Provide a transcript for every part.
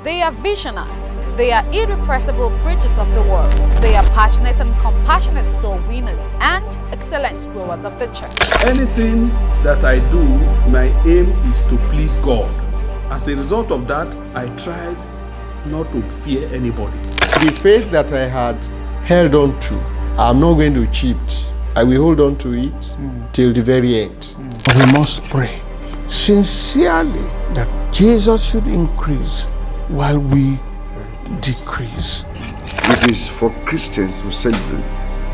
They are visionaries. They are irrepressible preachers of the word. They are passionate and compassionate soul winners and excellent growers of the church. Anything that I do, my aim is to please God. As a result of that, I tried not to fear anybody. The faith that I had held on to, I'm not going to cheat. I will hold on to it till the very end. We must pray sincerely that Jesus should increase while we decrease. It is for Christians to celebrate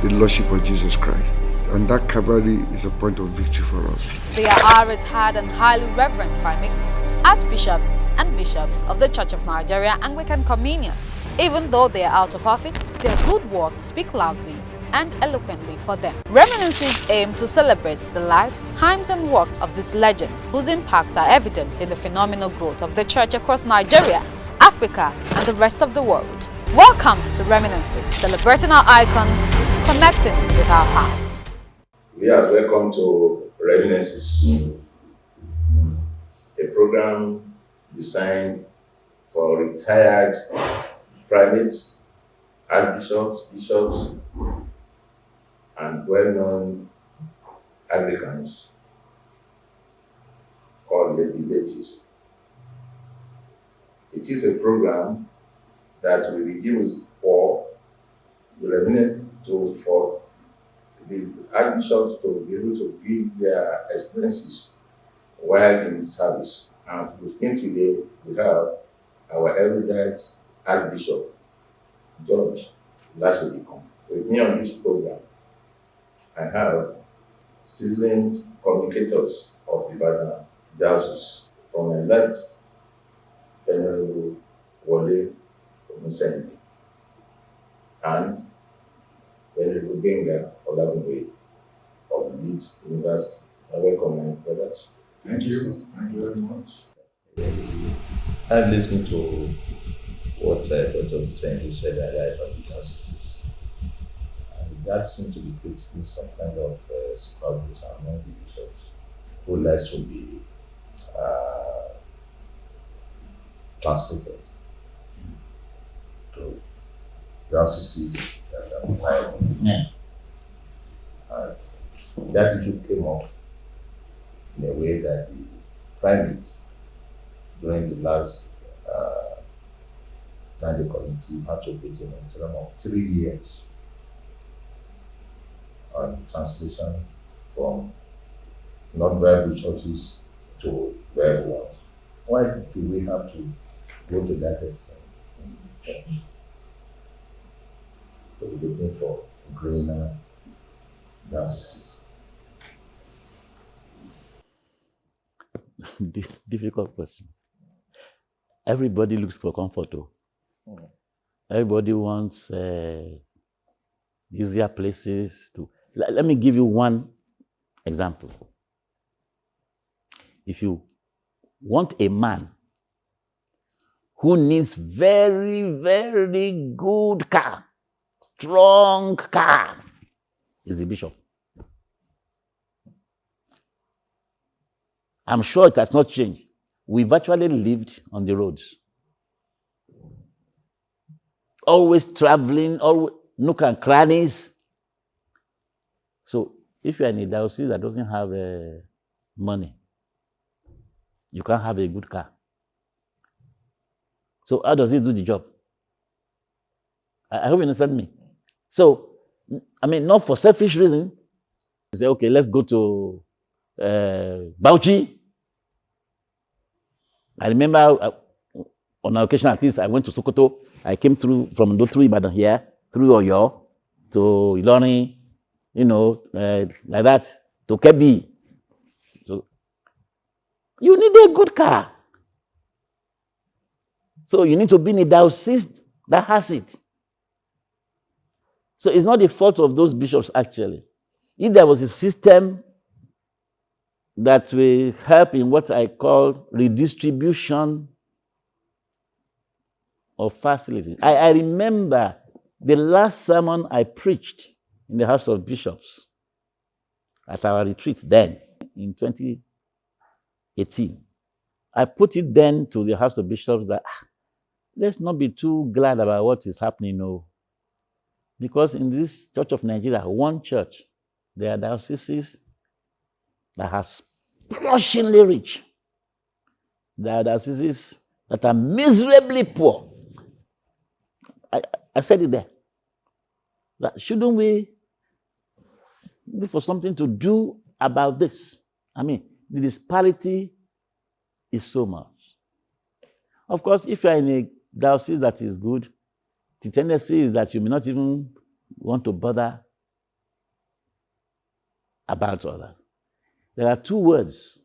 the Lordship of Jesus Christ. And that Calvary is a point of victory for us. They are our retired and highly reverend primates, archbishops and bishops of the Church of Nigeria Anglican Communion. Even though they are out of office, their good works speak loudly and eloquently for them. Reminisces aim to celebrate the lives, times and works of these legends whose impacts are evident in the phenomenal growth of the church across Nigeria, Africa and the rest of the world. Welcome to Reminisces, celebrating our icons, connecting with our pasts. Yes, welcome to Reminisces, a program designed for retired primates, archbishops, bishops, and well-known Anglicans called Lasebikan. It is a program that will be used for the archbishops to be able to give their experiences while in service. And with me today, we have our erudite Archbishop, George Lasebikan. With me on this program, I have seasoned communicators of Ibadan Diocese from my left, Venerable Wole Ogunsendi, and Venerable Benga Olagunwe of Leeds University. I welcome my brothers. Thank you. Thank you very much. I've listened to what Dr. Tendi said at the Orbital Position. And that seemed to be creating some kind of squabbles among the bishops who like to be translated to dioceses that are viable. And that issue came up in a way that the primate, during the last standing committee, had to put in a term of 3 years on translation from non-viable churches to viable ones. Why do we have to go to that extent in the church? So we're looking for greener dioceses. Difficult questions. Everybody looks for comfort. Everybody wants easier places to. Let me give you one example. If you want a man who needs very, very good car, strong car, is the bishop. I'm sure it has not changed. We've actually lived on the roads. Always traveling, always nook and crannies. So if you're in a diocese that doesn't have money, you can't have a good car. So how does it do the job? I hope you understand me. So, I mean, not for selfish reason. You say, okay, let's go to Bauchi. I remember on an occasion at least, I went to Sokoto. I came through from Ibadan here, through Oyo, to Ilorin, like that, to Kebbi. So you need a good car. So you need to be in a diocese that has it. So it's not the fault of those bishops, actually. If there was a system that will help in what I call redistribution of facilities. I remember the last sermon I preached in the House of Bishops at our retreat then, in 2018. I put it then to the House of Bishops that let's not be too glad about what is happening, no. Because in this Church of Nigeria, one church, there are dioceses that are splashingly rich. There are dioceses that are miserably poor. I said it there. That shouldn't we look for something to do about this? I mean, the disparity is so much. Of course, if you are in a diocese that is good, the tendency is that you may not even want to bother about others. There are two words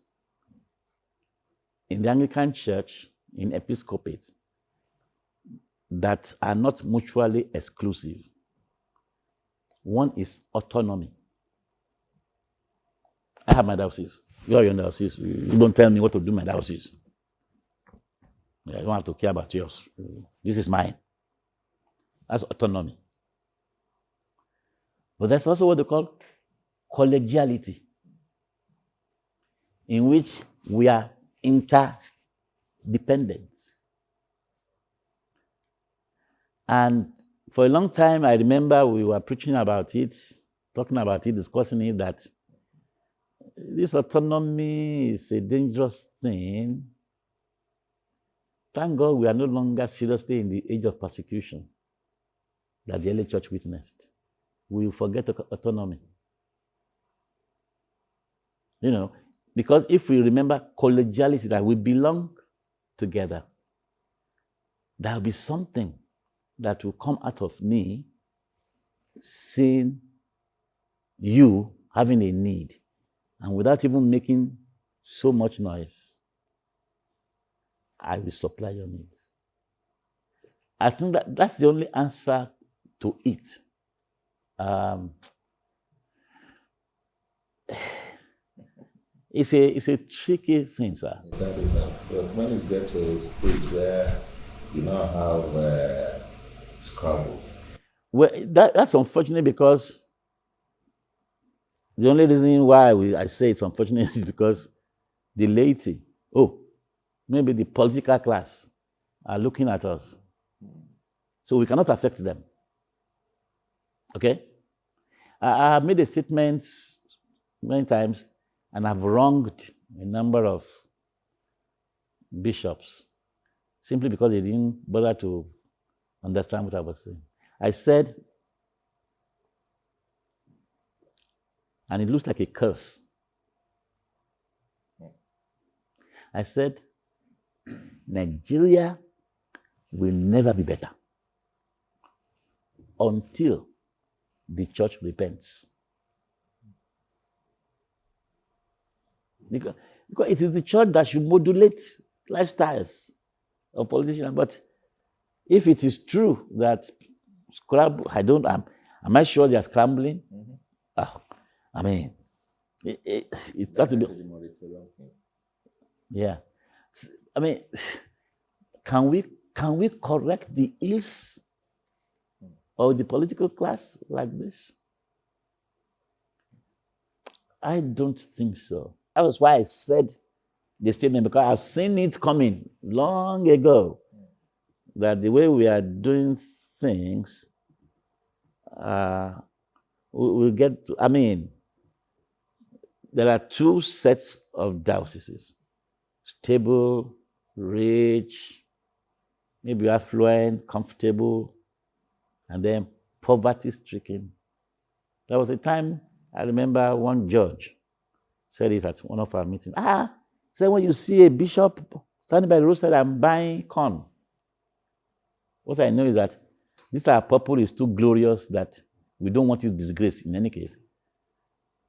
in the Anglican Church, in episcopate, that are not mutually exclusive. One is autonomy. I have my diocese. You are your diocese. You don't tell me what to do in my diocese. I don't have to care about yours. This is mine. That's autonomy. But that's also what they call collegiality, in which we are interdependent. And for a long time, I remember we were preaching about it, talking about it, discussing it, that this autonomy is a dangerous thing. Thank God we are no longer seriously in the age of persecution that the early church witnessed. We will forget autonomy. You know, because if we remember collegiality, that we belong together, there will be something that will come out of me seeing you having a need, and without even making so much noise, I will supply your needs. I think that's the only answer to it. It's a tricky thing, sir. That is that. But when it gets to a stage where you now have Scrabble. Well, that's unfortunate, because the only reason why I say it's unfortunate is because the laity, maybe the political class, are looking at us. So we cannot affect them. Okay? I have made a statement many times, and I've wronged a number of bishops simply because they didn't bother to understand what I was saying. I said, and it looks like a curse, I said, Nigeria will never be better until the church repents. Because it is the church that should modulate lifestyles of politicians. But if it is true that am I sure they are scrambling? Mm-hmm. I mean, it's got to be. Yeah. I mean, can we correct the ills of the political class like this? I don't think so. That was why I said the statement, because I've seen it coming long ago, that the way we are doing things, we'll get to, I mean, there are two sets of dioceses: stable, rich, maybe affluent, comfortable, and then poverty-stricken. There was a time, I remember one judge said it at one of our meetings. Said, when you see a bishop standing by the roadside and buying corn, what I know is that this our purple is too glorious that we don't want it disgraced in any case.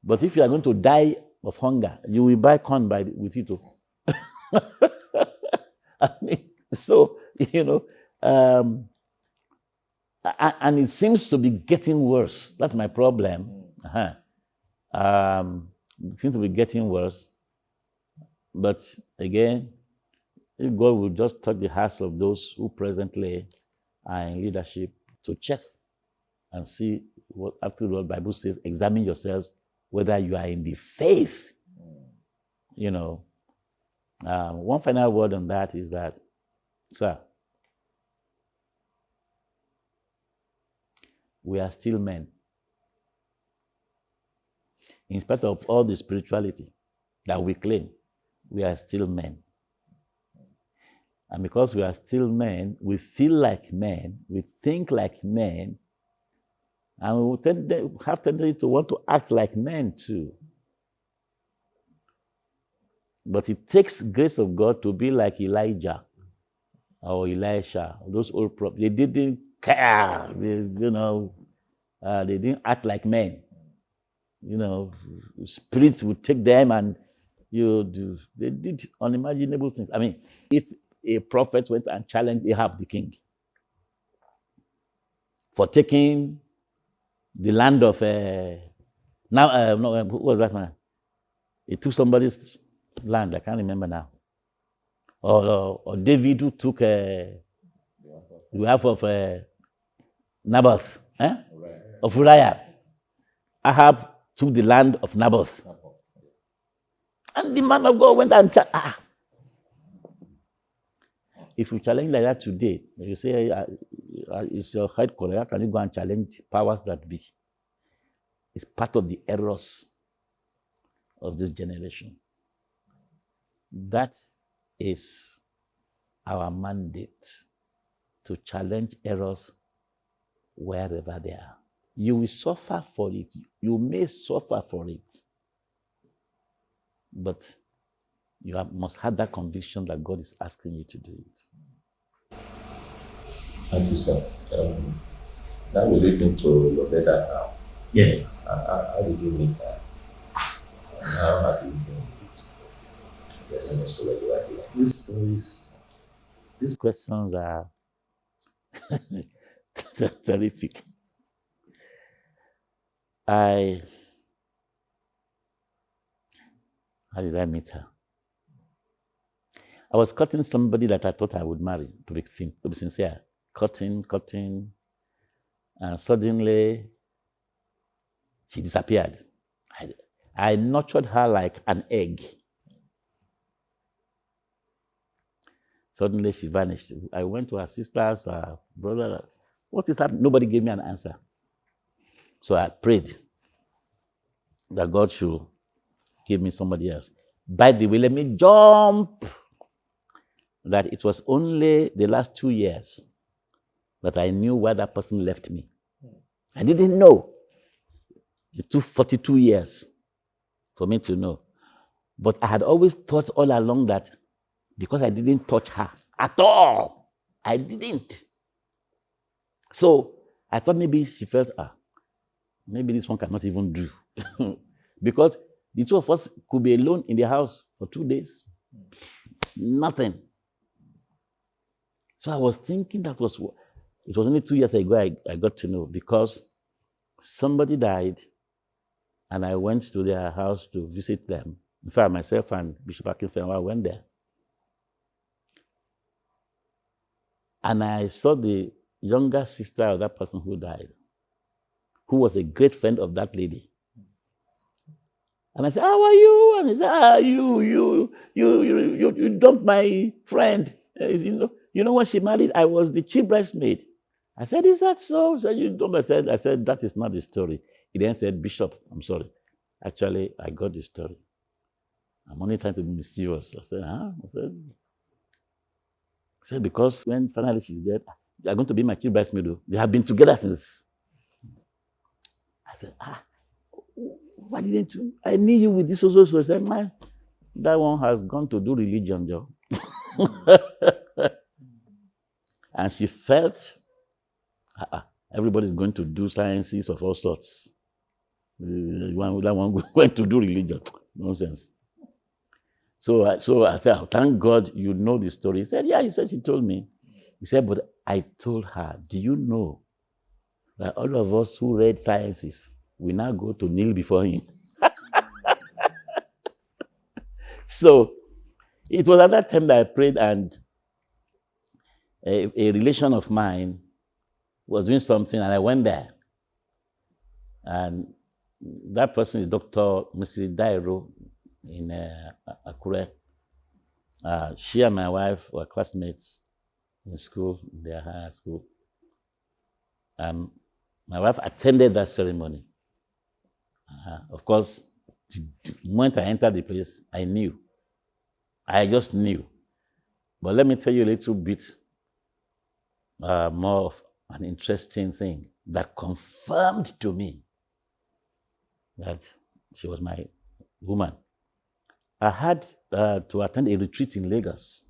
But if you are going to die of hunger, you will buy corn with it too. I mean, so, you know, and it seems to be getting worse. That's my problem. It seems to be getting worse. But again, if God will just touch the hearts of those who presently are in leadership to check and see what, after all, the Bible says, examine yourselves whether you are in the faith. You know, one final word on that is that, sir, we are still men. In spite of all the spirituality that we claim, we are still men. And because we are still men, we feel like men, we think like men, and we have tendency to want to act like men too. But it takes grace of God to be like Elijah or Elisha, those old prophets. They didn't care, they didn't act like men. Spirits would take them and they did unimaginable things. I mean, if a prophet went and challenged Ahab the king for taking the land of who was that man? He took somebody's land, I can't remember now. Or David who took the half of Naboth, of Uriah. Ahab took the land of Naboth. And the man of God went and challenged. If you challenge like that today, you say, if your head correct, can you go and challenge powers that be? It's part of the errors of this generation. That is our mandate, to challenge errors wherever they are. You will suffer for it. You may suffer for it. But you must have that conviction that God is asking you to do it. Thank you, sir. That will lead me to your better now. Yes. How did you meet her? And how did you These stories, these questions are terrific. How did I meet her? I was courting somebody that I thought I would marry, to be sincere. Courting, and suddenly she disappeared. I nurtured her like an egg. Suddenly she vanished. I went to her sisters, her brother. What is happening? Nobody gave me an answer. So I prayed that God should give me somebody else. By the way, let me jump that it was only the last 2 years that I knew why that person left me. I didn't know. It took 42 years for me to know. But I had always thought all along that because I didn't touch her at all, I didn't. So I thought maybe she felt, maybe this one cannot even do. Because the two of us could be alone in the house for 2 days. Nothing. So I was thinking it was only 2 years ago I got to know, because somebody died and I went to their house to visit them. In fact, myself and Bishop Akinfenwa went there. And I saw the younger sister of that person who died, who was a great friend of that lady. And I said, "How are you?" And he said, you dumped my friend. You know when she married, I was the chief bridesmaid. I said, "Is that so?" He said, "You dumped." I said, "That is not the story." He then said, "Bishop, I'm sorry. Actually, I got the story. I'm only trying to be mischievous." I said, "Huh?" I said, "Because when finally she's dead, you are going to be my chief bridesmaid. They have been together since." I said, "Why didn't you? I knew you with this also." So I said, "Man, that one has gone to do religion, Joe." And she felt, everybody's going to do sciences of all sorts. That one went to do religion. Nonsense. So I said, "Thank God you know the story." He said, "Yeah," he said, "She told me." He said, "But I told her, do you know that all of us who read sciences, we now go to kneel before him?" So it was at that time that I prayed, and a relation of mine was doing something, and I went there. And that person is Dr. Mrs. Dairo in Akure. She and my wife were classmates in school, in their high school. My wife attended that ceremony. Of course, the moment I entered the place, I knew. I just knew. But let me tell you a little bit more of an interesting thing that confirmed to me that she was my woman. I had to attend a retreat in Lagos.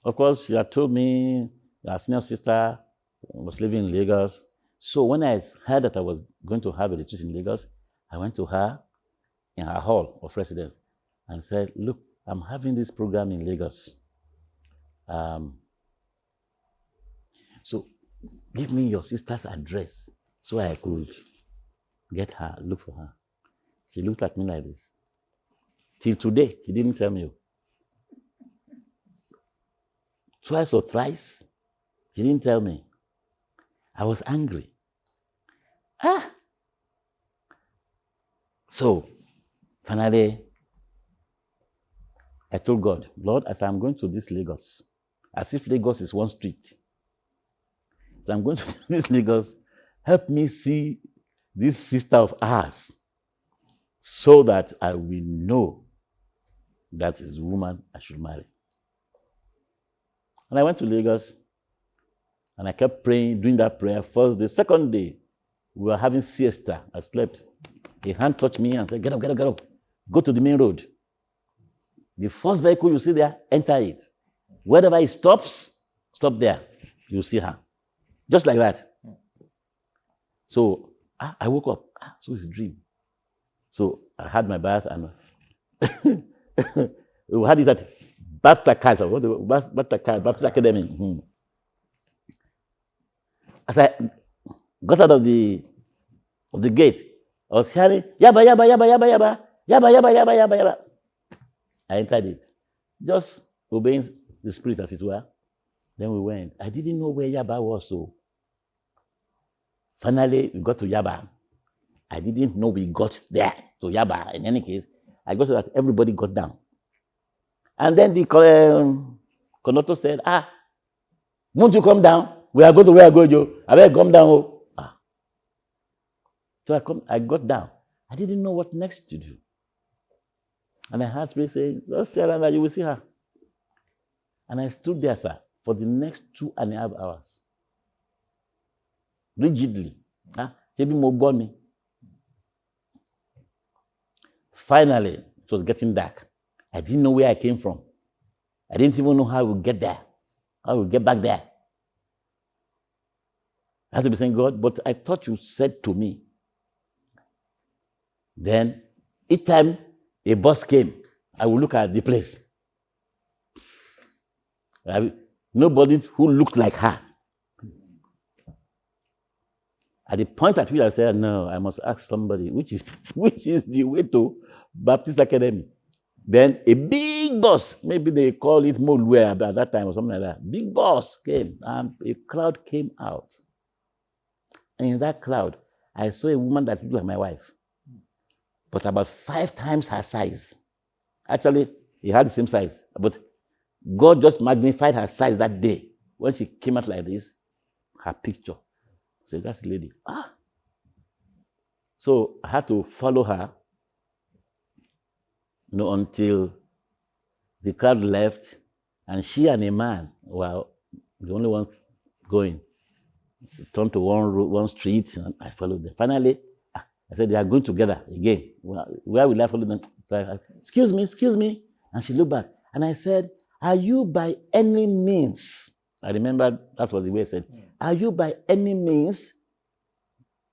Of course, she had told me her senior sister was living in Lagos. So when I heard that I was going to have a retreat in Lagos, I went to her in her hall of residence and said, look, I'm having this program in Lagos. So give me your sister's address so I could get her, look for her. She looked at me like this. Till today, she didn't tell me. Twice or thrice, she didn't tell me. I was angry. So, finally, I told God, Lord, as I'm going to this Lagos, as if Lagos is one street, as I'm going to this Lagos, help me see this sister of ours so that I will know that is the woman I should marry. And I went to Lagos and I kept praying, doing that prayer. First day, second day, we were having siesta. I slept. A hand touched me and said, get up, get up, get up. Go to the main road. The first vehicle you see there, enter it. Wherever it stops, stop there. You'll see her. Just like that. So I woke up. So it's a dream. So I had my bath and we had it at Baptist Academy. As I got out of the gate, I was hearing yaba yaba yaba yaba yaba yaba yaba yaba yaba yaba. I entered it, just obeying the spirit as it were. Then we went. I didn't know where Yaba was, so finally we got to Yaba. I didn't know we got there to Yaba. In any case, I got so that everybody got down. And then the conductor said, won't you come down? We are going to where I go, Joe. I better come down. Oh. So I got down. I didn't know what next to do. And I heard spirit saying, just tell her that you will see her. And I stood there, sir, for the next 2.5 hours. Rigidly. Finally, it was getting dark. I didn't know where I came from. I didn't even know how I would get there. How I would get back there. I had to be saying, God, but I thought you said to me. Then, each time a bus came, I would look at the place. Nobody who looked like her. At the point at which I said, no, I must ask somebody, which is the way to Baptist Academy. Then a big bus, maybe they call it Molware at that time or something like that. Big bus came and a crowd came out. And in that crowd, I saw a woman that looked like my wife, but about 5 times her size. Actually, he had the same size, but God just magnified her size that day. When she came out like this, her picture. So that's the lady. So I had to follow her, until the crowd left, and she and a man were the only ones going. She turned to one street, and I followed them. Finally, I said, they are going together again. Where will I follow them? So I, excuse me. And she looked back. And I said, are you by any means, I remember that was the way I said, are you by any means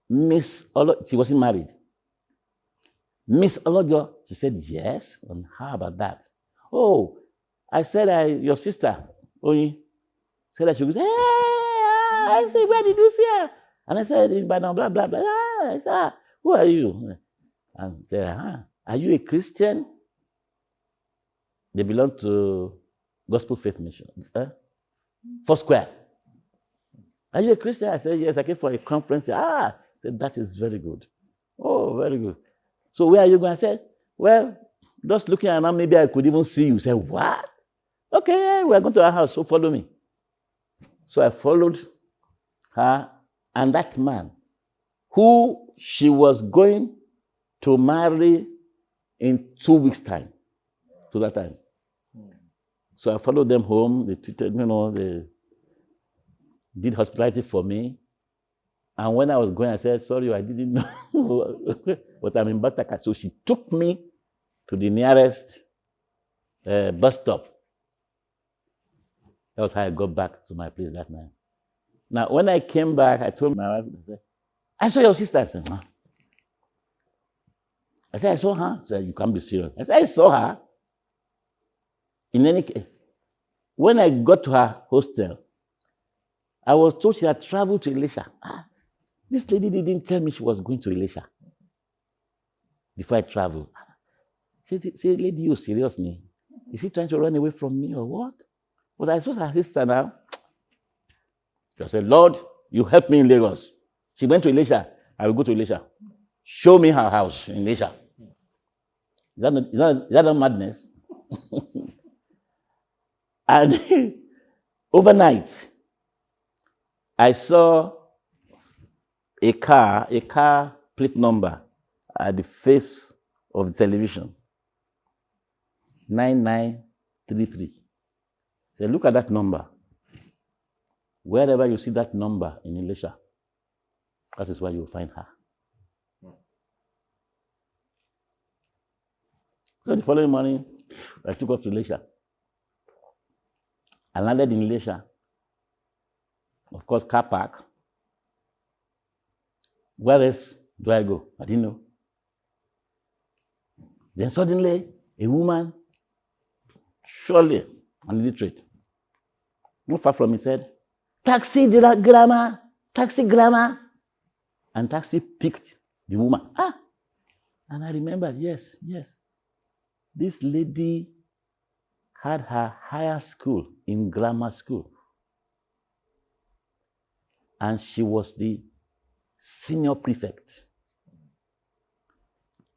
Miss Olojo? She wasn't married. Miss Olojo? She said, yes. And how about that? Oh, I said, your sister, Oyi, said that she was, hey, I said, where did you see her? And I said, in Badon, blah, blah, blah. I said, who are you? And they said, are you a Christian? They belong to Gospel Faith Mission. Foursquare. Are you a Christian? I said, yes, I came for a conference. I said, that is very good. Oh, very good. So where are you going? I said, well, just looking around, maybe I could even see you. Say, what? Okay, we are going to our house, so follow me. So I followed her And that man, who she was going to marry in 2 weeks' time, to that time. So I followed them home. They treated, they did hospitality for me. And when I was going, I said, sorry, I didn't know, but I'm in Bataka. So she took me to the nearest bus stop. That was how I got back to my place that night. Now, when I came back, I told my wife, I saw your sister. I said, huh? I saw her. She said, you can't be serious. I said, I saw her. In any case, when I got to her hostel, I was told she had traveled to Elisha. This lady didn't tell me she was going to Elisha before I traveled. She said, lady, you serious me? Is he trying to run away from me or what? But I saw her sister now. I said, Lord, you help me in Lagos. She went to Elisha. I will go to Elisha. Show me her house in Elisha. Is that not madness? And overnight, I saw a car plate number at the face of the television. 9933. So look at that number. Wherever you see that number in Elisha, that is where you will find her. So the following morning, I took off to Elisha. I landed in Elisha. Of course, car park. Where else do I go? I didn't know. Then suddenly, a woman, surely an illiterate, not far from me, said, taxi grammar, taxi grammar. And taxi picked the woman. And I remembered, yes. This lady had her higher school in grammar school. And she was the senior prefect.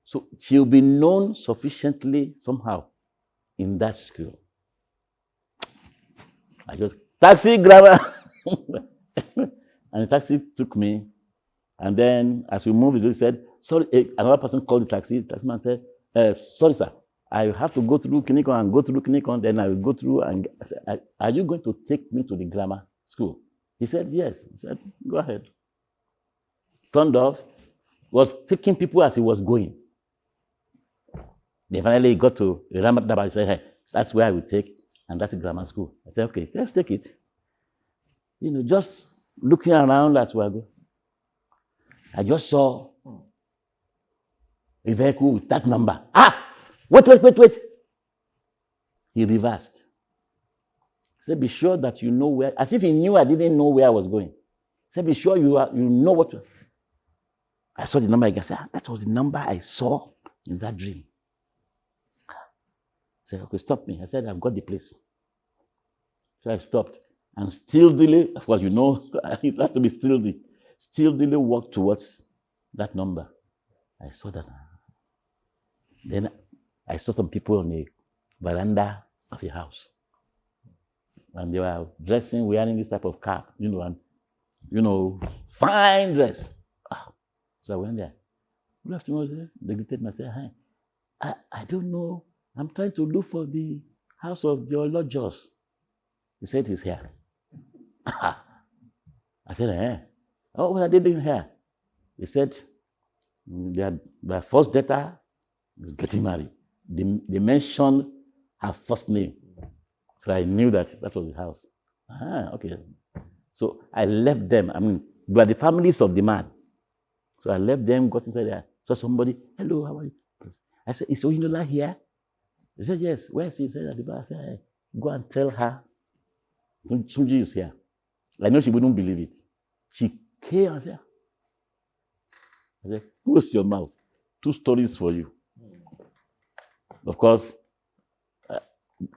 So she'll be known sufficiently somehow in that school. I just, taxi grammar. And the taxi took me. And then as we moved, he said, sorry, another person called the taxi. The taxi man said, sorry, sir. I have to go through Kinikon and go through Kinikon. Then I will go through and I said, are you going to take me to the grammar school? He said, yes. He said, go ahead. Turned off, was taking people as he was going. Then finally he got to Ramadan. He said, hey, that's where I will take, and that's the grammar school. I said, okay, let's take it. Just looking around as we go. I just saw a vehicle with that number. Wait. He reversed. He said, be sure that you know where, as if he knew I didn't know where I was going. He said, be sure you know what. I saw the number again. I said, that was the number I saw in that dream. I said, okay, stop me. I said, I've got the place. So I stopped. And stealthily, of course, it has to be stealthily walked towards that number. I saw that. Then I saw some people on the veranda of a house. And they were dressing, wearing this type of cap, and, fine dress. So I went there. Good afternoon. They greeted me and said, hi. I don't know. I'm trying to look for the house of the Lord Jos. He said he's here. I said, oh, what are they doing here? He said, their first daughter was getting married. They mentioned her first name. So I knew that was the house. Okay. So I left them. They were the families of the man. So I left them, got inside there, saw somebody, hello, how are you? I said, is Oyinlola here? He said, yes. Where is he? He said, at the bar. I said, hey, go and tell her Sunji is here. I know she wouldn't believe it. She came and said, close your mouth. 2 stories for you. Of course,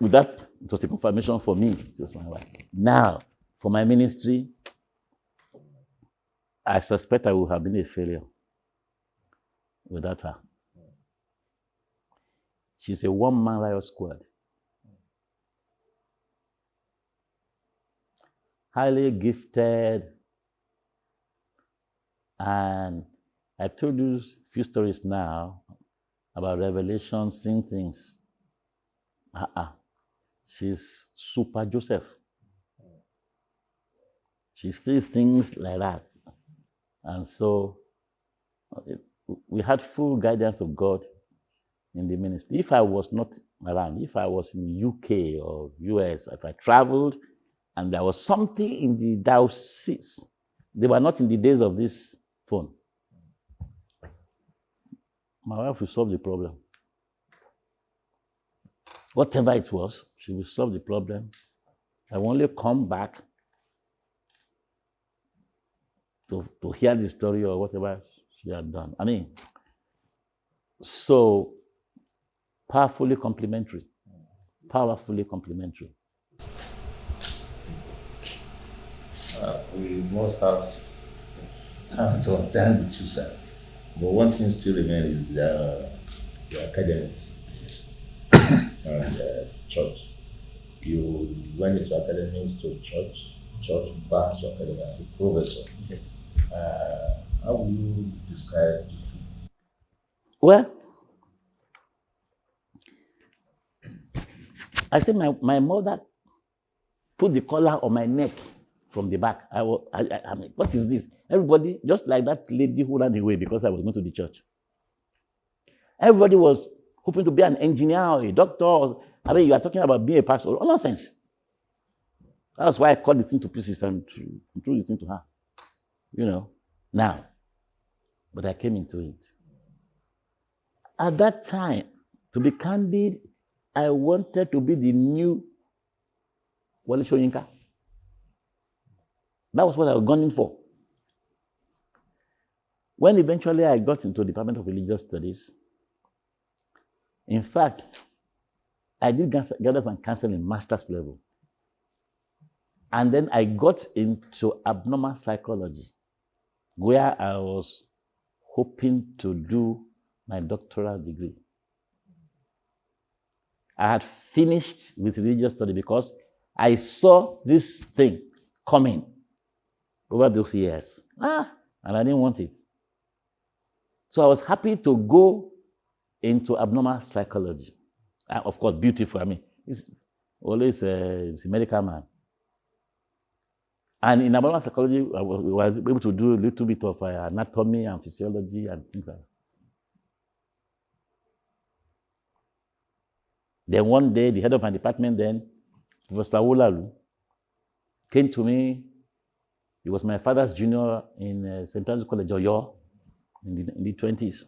with that, it was a confirmation for me. It was my wife. Now, for my ministry, I suspect I would have been a failure without her. She's a one-man riot squad. Highly gifted, And I told you a few stories now about revelation, seeing things. She's super Joseph. She sees things like that. And so we had full guidance of God in the ministry. If I was not around, if I was in the UK or US, if I traveled and there was something in the diocese, they were not in the days of this phone, my wife will solve the problem. Whatever it was, she will solve the problem. I will only come back to hear the story or whatever she had done. I mean, so powerfully complementary. Powerfully complementary. We must have some time with you, sir. But one thing still remains is the academics. Yes. And church. You went into academics to church back to academics as a professor. Yes. How will you describe it? Well, I said my mother put the collar on my neck from the back. I mean, what is this? Everybody, just like that lady who ran away because I was going to the church. Everybody was hoping to be an engineer or a doctor. I mean, you are talking about being a pastor. Oh, nonsense. That's why I cut the thing to pieces and threw the thing to her. You know, now. But I came into it. At that time, to be candid, I wanted to be the new Wale Soyinka. That was what I was gunning for. When eventually I got into the Department of Religious Studies, in fact, I did guidance and counseling master's level. And then I got into abnormal psychology, where I was hoping to do my doctoral degree. I had finished with religious study because I saw this thing coming over those years. And I didn't want it. So I was happy to go into abnormal psychology. Of course, beautiful. I mean, it's always it's a medical man. And in abnormal psychology, I was able to do a little bit of anatomy and physiology and things like that. Then one day, the head of my department then, Professor Wolalu, came to me. He was my father's junior in St. Anne's College, Oyo, in the 20s.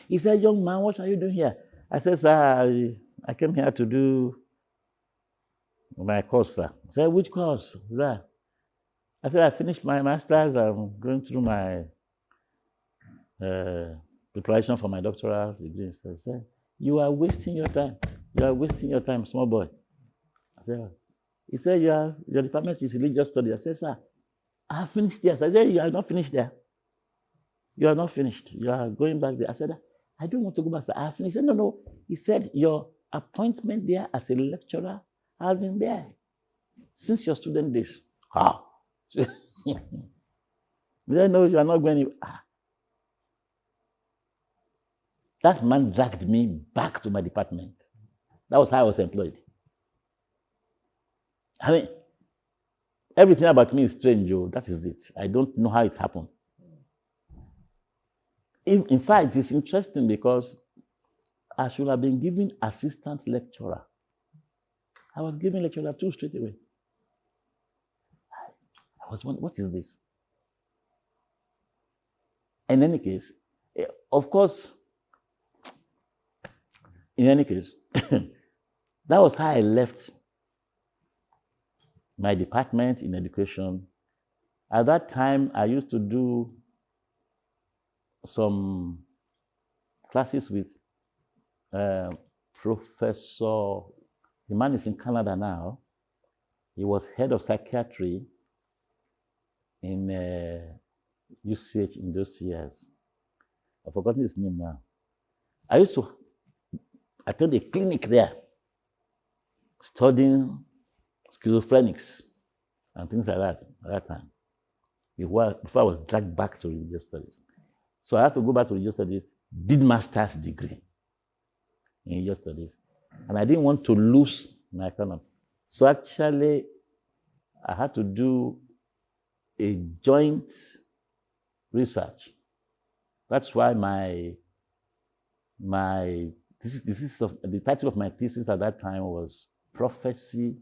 He said, "Young man, what are you doing here?" I said, "Sir, I came here to do my course, sir." He said, "Which course, sir?" I said, "I finished my master's. I'm going through my preparation for my doctoral degree." He said, "You are wasting your time. You are wasting your time, small boy." I said, he said, "Your department is religious studies." I said, "Sir, I have finished there." I said, "You are not finished there. You are not finished. You are going back there." I said, "I don't want to go back, sir. I have finished." He said, "No." He said, "Your appointment there as a lecturer has been there since your student days." How? He said, "No, you are not going to." That man dragged me back to my department. That was how I was employed. I mean, everything about me is strange, Joe. That is it. I don't know how it happened. In fact, it's interesting because I should have been given assistant lecturer. I was given lecturer 2 straight away. I was wondering, what is this? In any case, of course, in any case, that was how I left my department in education. At that time, I used to do some classes with Professor, the man is in Canada now. He was head of psychiatry in UCH in those years. I've forgotten his name now. I used to attend a clinic there, studying schizophrenics and things like that at that time. before I was dragged back to religious studies. So I had to go back to religious studies, did master's degree in religious studies, and I didn't want to lose my economy. So actually, I had to do a joint research. That's why the title of my thesis at that time was Prophecy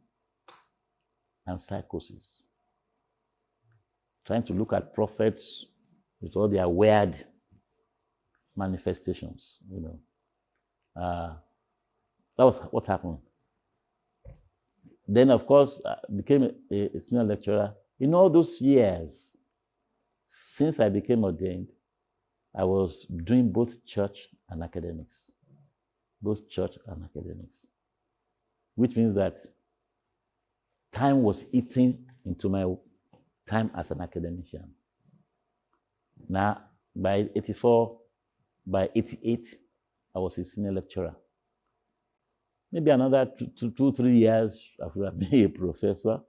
and Psychosis. Trying to look at prophets with all their weird manifestations, you know. That was what happened. Then, of course, I became a senior lecturer. In all those years, since I became ordained, I was doing both church and academics. Both church and academics. Which means that time was eating into my time as an academician. Now, by 84, by 88, I was a senior lecturer. Maybe another 2-3 years, I would have been a professor.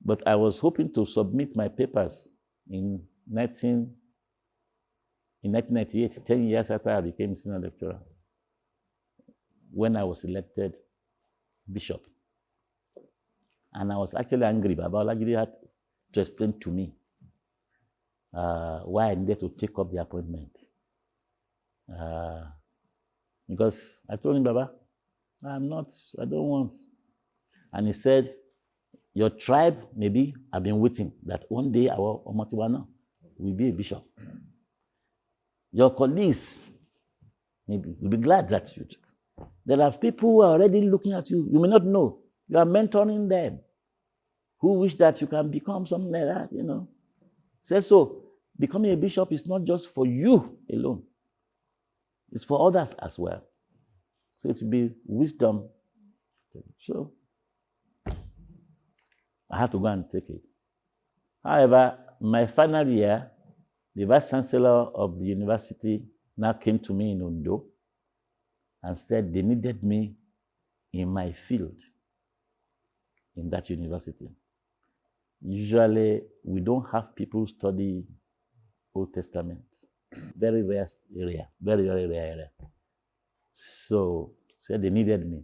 But I was hoping to submit my papers in 1998, 10 years after I became senior lecturer, when I was elected bishop. And I was actually angry. Baba Olagide had to explain to me why I needed to take up the appointment. Because I told him, Baba, I don't want. And he said, your tribe, maybe, I've been waiting that one day our Omotiwana will be a bishop. Your colleagues, maybe, will be glad that there are people who are already looking at you. You may not know. You are mentoring them who wish that you can become something like that, you know. Says so, becoming a bishop is not just for you alone. It's for others as well. So it will be wisdom. So I had to go and take it. However, my final year, the vice chancellor of the university now came to me in Ondo and said they needed me in my field in that university. Usually, we don't have people study Old Testament. Very rare area, very, very rare area. So, said they needed me.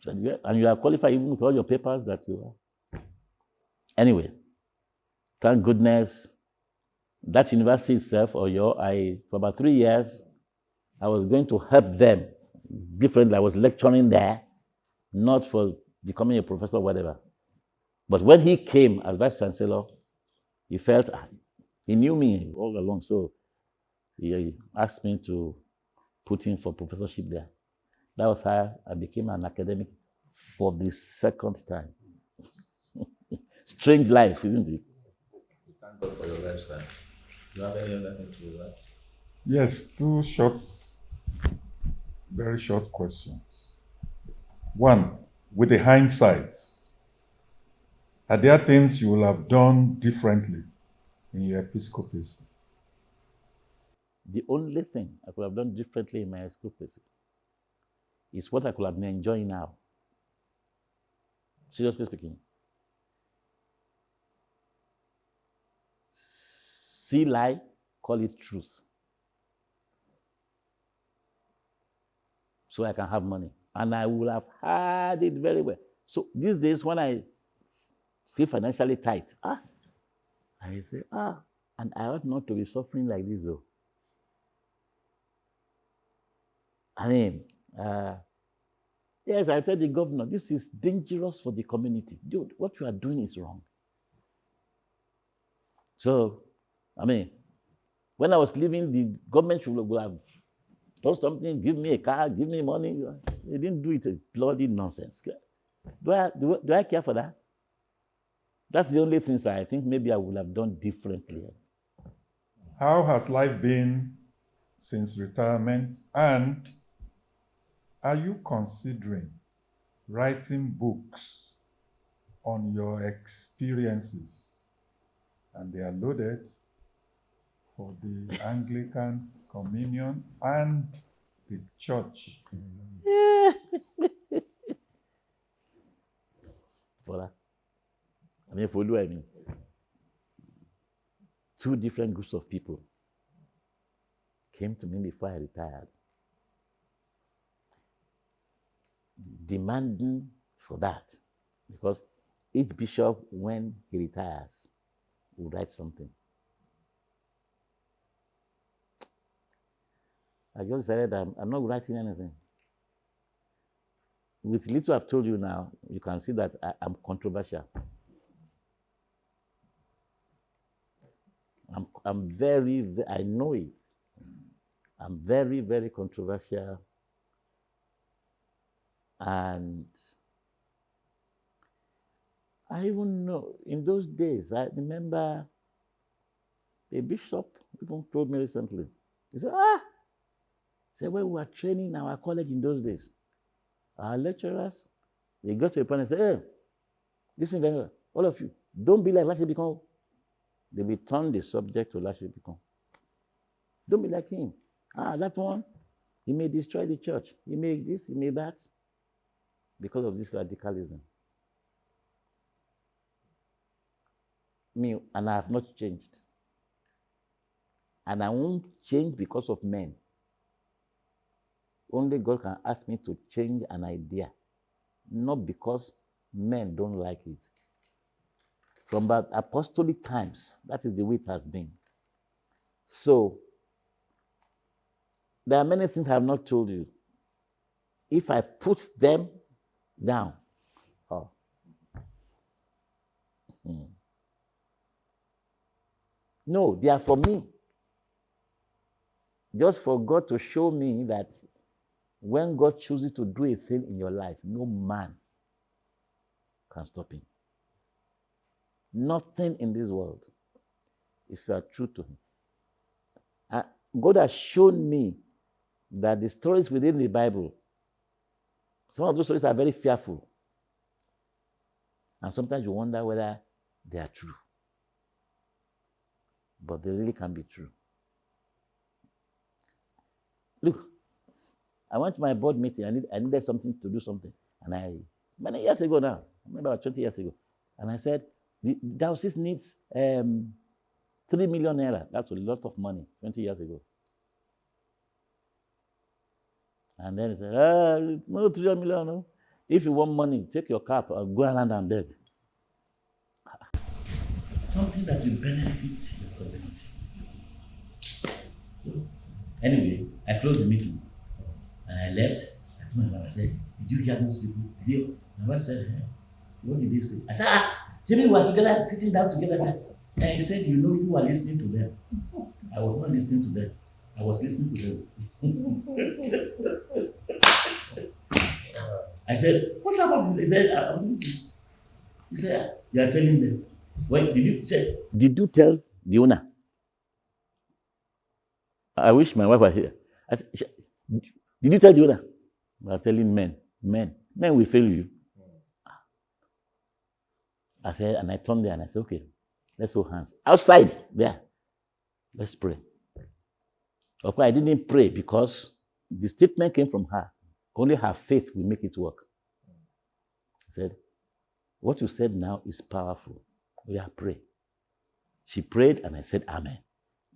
Said, yeah, and you are qualified even with all your papers that you are. Anyway, thank goodness, that university itself, for about 3 years, I was going to help them differently. I was lecturing there, not for becoming a professor or whatever. But when he came as vice chancellor, he felt, he knew me all along, so he asked me to put in for professorship there. That was how I became an academic for the second time. Strange life, isn't it? Thank God for your lifestyle. Do you have any other thing to add? Yes, two short, very short questions. One, with the hindsight, are there things you will have done differently in your episcopacy? The only thing I could have done differently in my episcopacy is what I could have been enjoying now. Seriously speaking. See lie, call it truth. So I can have money. And I will have had it very well. So these days when I feel financially tight, I say, and I ought not to be suffering like this though. I mean, yes, I tell the governor, this is dangerous for the community. Dude, what you are doing is wrong. So, I mean, when I was leaving, the government should have done something, give me a car, give me money. They didn't do it, bloody nonsense. Do I care for that? That's the only things I think maybe I would have done differently. How has life been since retirement, and are you considering writing books on your experiences? And they are loaded for the Anglican Communion and the church. Voilà. I mean, for you, I mean. 2 different groups of people came to me before I retired, demanding for that, because each bishop, when he retires, will write something. I just decided I'm not writing anything. With little I've told you now, you can see that I'm controversial. I'm very, I know it. I'm very, very controversial. And I even know, in those days, I remember a bishop even told me recently. He said, when we were training in our college in those days, our lecturers, they got to a point and said, hey, listen very well, all of you, don't be like Lasebikan. They will turn the subject to Lasebikan. Don't be like him. That one, he may destroy the church. He may this, he may that, because of this radicalism. Me, and I have not changed. And I won't change because of men. Only God can ask me to change an idea, not because men don't like it. From about apostolic times, that is the way it has been. So, there are many things I have not told you. If I put them down, no, they are for me. Just for God to show me that when God chooses to do a thing in your life, no man can stop him. Nothing in this world, if you are true to him. God has shown me that the stories within the Bible, some of those stories are very fearful. And sometimes you wonder whether they are true. But they really can be true. Look, I went to my board meeting. I needed something to do something. And many years ago now, maybe about 20 years ago, and I said, the diocese needs 3 million naira. That's a lot of money, 20 years ago. And then he said, no 3 million, no. If you want money, take your cap and go around and beg. Something that will benefit your community. So, anyway, I closed the meeting and I left. I told my wife, I said, did you hear those people? Did you? My wife said, what did they say? I said, Jimmy, we were together, sitting down together. And he said, you know, you were listening to them. I was not listening to them. I was listening to them. I said, what happened? He said, you are telling them. Wait, did you tell the owner? I wish my wife were here. I said, did you tell the owner? We are telling men. Men will fail you. I said, and I turned there and I said, okay, let's hold hands. Outside there, let's pray. Of course, I didn't pray because the statement came from her. Only her faith will make it work. I said, what you said now is powerful. We are praying. She prayed and I said, amen.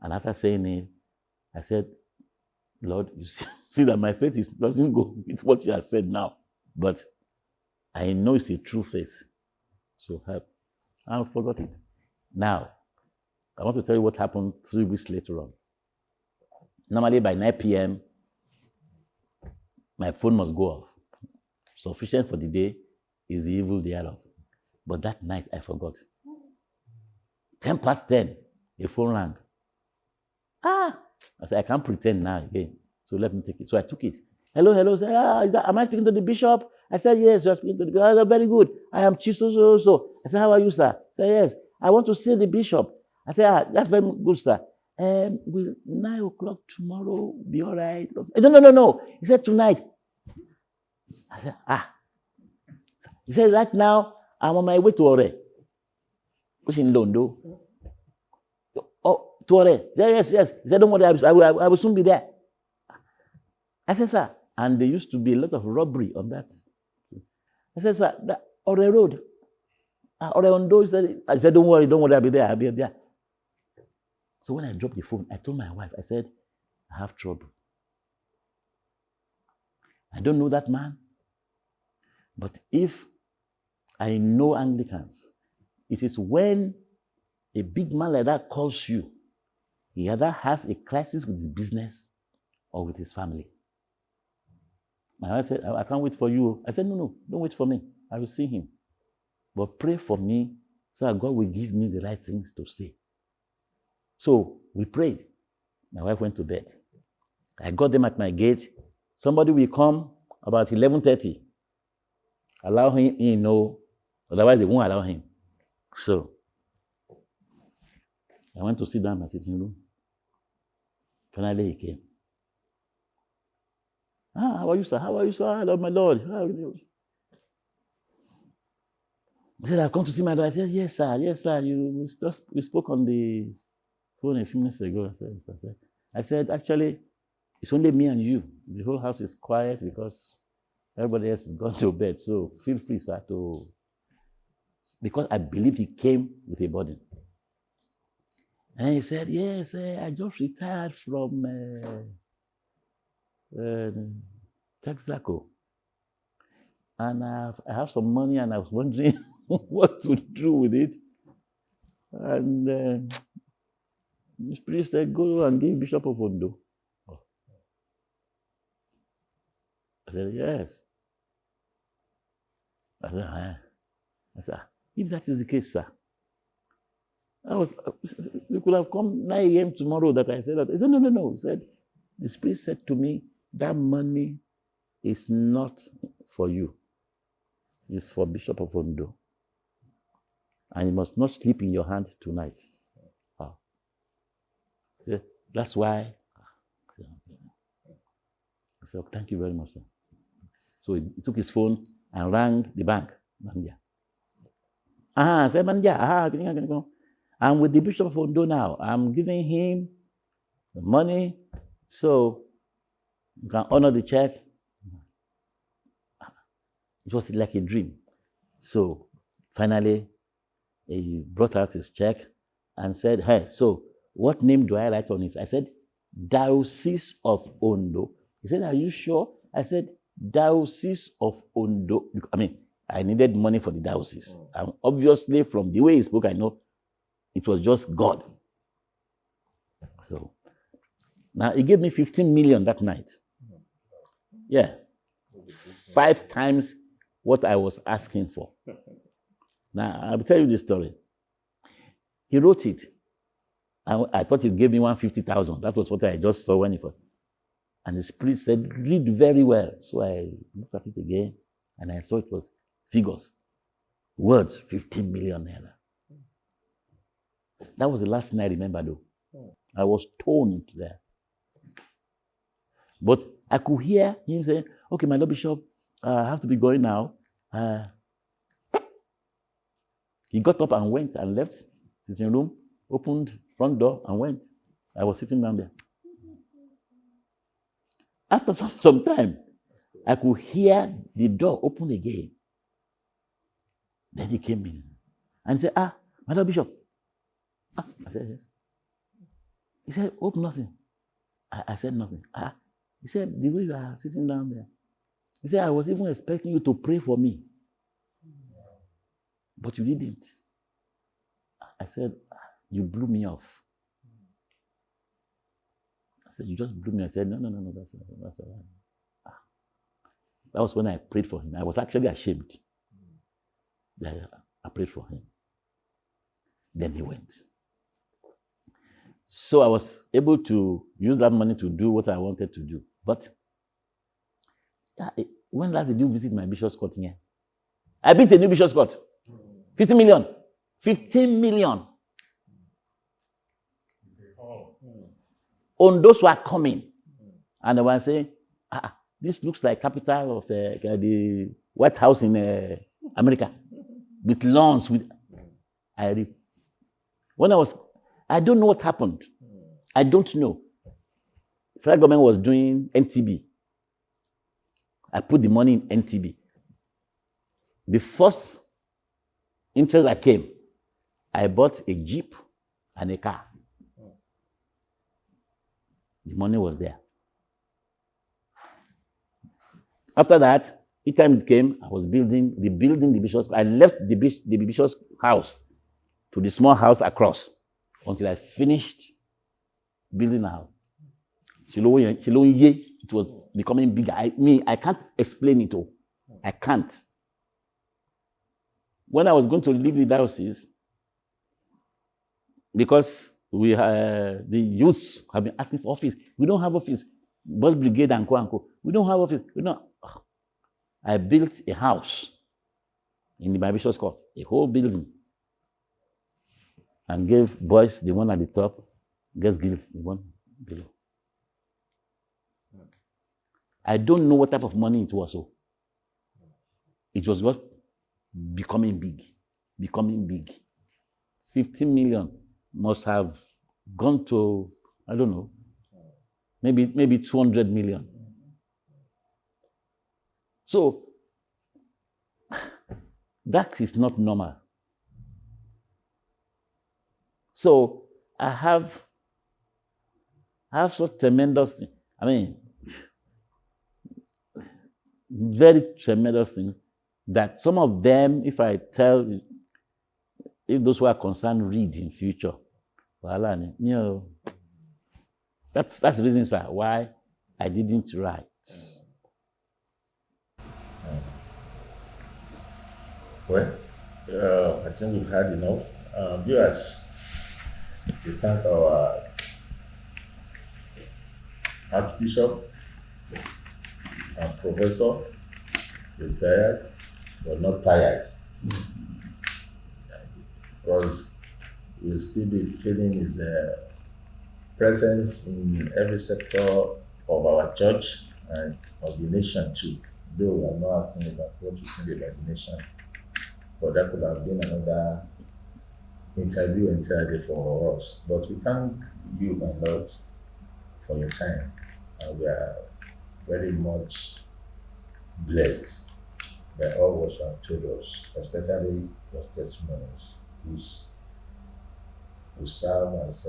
And after saying it, I said, Lord, you see that my faith doesn't go with what you have said now. But I know it's a true faith. So help. I forgot it. Now, I want to tell you what happened 3 weeks later on. Normally by 9 p.m., my phone must go off. Sufficient for the day is the evil thereof. But that night I forgot. 10:10, a phone rang. I said, I can't pretend now again. So let me take it. So I took it. Hello. I said, am I speaking to the bishop? I said, yes, you are speaking to the bishop. I said, very good. I am Chief so. I said, how are you, sir? I said, yes. I want to see the bishop. I said, that's very good, sir. Will 9 o'clock tomorrow be all right? No. He said, tonight. I said, He said, right now, I'm on my way to Ore, which in Londo. Oh, to Ore. He said, yes. He said, don't worry, I will soon be there. I said, sir, and there used to be a lot of robbery on that. I said, sir, that Ore Road, Ore Ondo, I said, don't worry, I'll be there. So when I dropped the phone, I told my wife, I said, I have trouble. I don't know that man, but if I know Anglicans, it is when a big man like that calls you, he either has a crisis with his business or with his family. My wife said, I can't wait for you. I said, no, don't wait for me. I will see him. But pray for me so that God will give me the right things to say. So we prayed. My wife went to bed. I got them at my gate. Somebody will come about 11:30. Allow him in, no. Otherwise, they won't allow him. So I went to sit down in my sitting room. Finally, he came. How are you, sir? How are you, sir? I love my Lord. How are you? He said, I've come to see my Lord. I said, yes, sir. Yes, sir. We spoke on the phone a few minutes ago. I said, actually, it's only me and you. The whole house is quiet because everybody else has gone to bed. So feel free, sir, to... Because I believed he came with a burden. And he said, yes, I just retired from Texaco. And I have some money and I was wondering what to do with it. And the Spirit said, go and give Bishop of Ondo. I said, yes. I said, if that is the case, sir, you could have come 9 a.m. tomorrow that I said that. He said, no. He said, the Spirit said to me, that money is not for you. It's for Bishop of Ondo. And it must not slip in your hand tonight. Wow. That's why. I said, thank you very much, sir. So he took his phone and rang the bank. Manja. I said, Manja, I'm with the Bishop of Ondo now. I'm giving him the money so you can honor the check. It was like a dream. So finally, he brought out his check and said, hey, so what name do I write on it? I said, Diocese of Ondo. He said, are you sure? I said, Diocese of Ondo. I mean, I needed money for the diocese. And obviously, from the way he spoke, I know it was just God. So now he gave me 15 million that night. Yeah. 5 times what I was asking for. Now, I'll tell you this story. He wrote it. I thought he gave me 150,000. That was what I just saw when he was. And the Spirit said, read very well. So I looked at it again, and I saw it was figures. Words, 15 million naira. That was the last thing I remember, though. I was stoned there. But I could hear him saying, okay, my Lord Bishop, I have to be going now. He got up and went and left sitting room, opened front door and went. I was sitting down there. After some time, I could hear the door open again. Then he came in and he said, my Lord Bishop. I said, yes. He said, hope nothing. I said nothing. He said, the way you are sitting down there. He said, I was even expecting you to pray for me. But you didn't. I said, you blew me off. I said, you just blew me. I said, no, that's all right. That was when I prayed for him. I was actually ashamed. I prayed for him. Then he went. So I was able to use that money to do what I wanted to do. But when last did you visit my bishop's court here? I built a new bishop's court. 15 million. 15 million. On those who are coming. And they were saying, this looks like capital of the White House in America. With lawns. I don't know what happened. I don't know. Federal government was doing NTB. I put the money in NTB. The first interest that came, I bought a Jeep and a car. The money was there. After that, each time it came, I was rebuilding the bishop's. I left the bishop's house to the small house across until I finished building a house. It was becoming bigger. I can't explain it all. I can't. When I was going to leave the diocese, because the youths have been asking for office. We don't have office. Bus brigade and co. We don't have office. I built a house in the bishop's court, a whole building, and gave boys the one at the top, girls give the one below. I don't know what type of money it was. So it was just becoming big. 15 million must have gone to, I don't know, maybe 200 million. So that is not normal. So I have such tremendous thing. I mean, very tremendous thing that some of them, if those who are concerned read in future, that's the reason, sir, why I didn't write. Well, I think we've had enough. Viewers, we thank our Archbishop and Professor, retired, but not tired. Because we'll still be feeling his presence in every sector of our church and of the nation too. Though we are not asking about what you think about the nation, but that could have been another interview entirely for us. But we thank you, my Lord, for your time, and we are very much blessed by all what you have told us, especially your testimonies, who serve as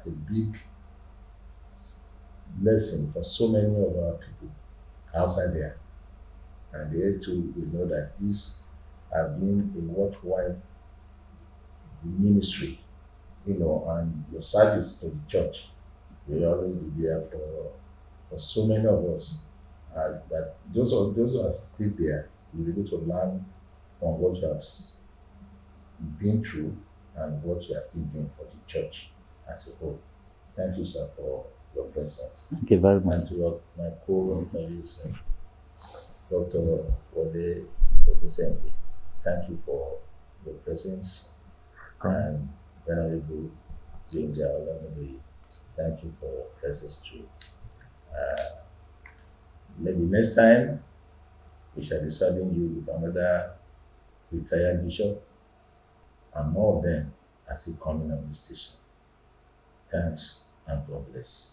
a big blessing for so many of our people outside there. And they too, we know that this has been a worthwhile ministry, and your service to the church will always be there for so many of us. That those who are still there will be able to learn from what you have been through and what you are still doing for the church as a whole. Thank you, sir, for your presence. Thank you very much. And to my co-interviews, Dr. Wole, thank you for your presence. And Venerable James Aolamide, thank you for your presence too. Maybe next time we shall be serving you with another retired bishop and more of them as he coming on the station. Thanks and God bless.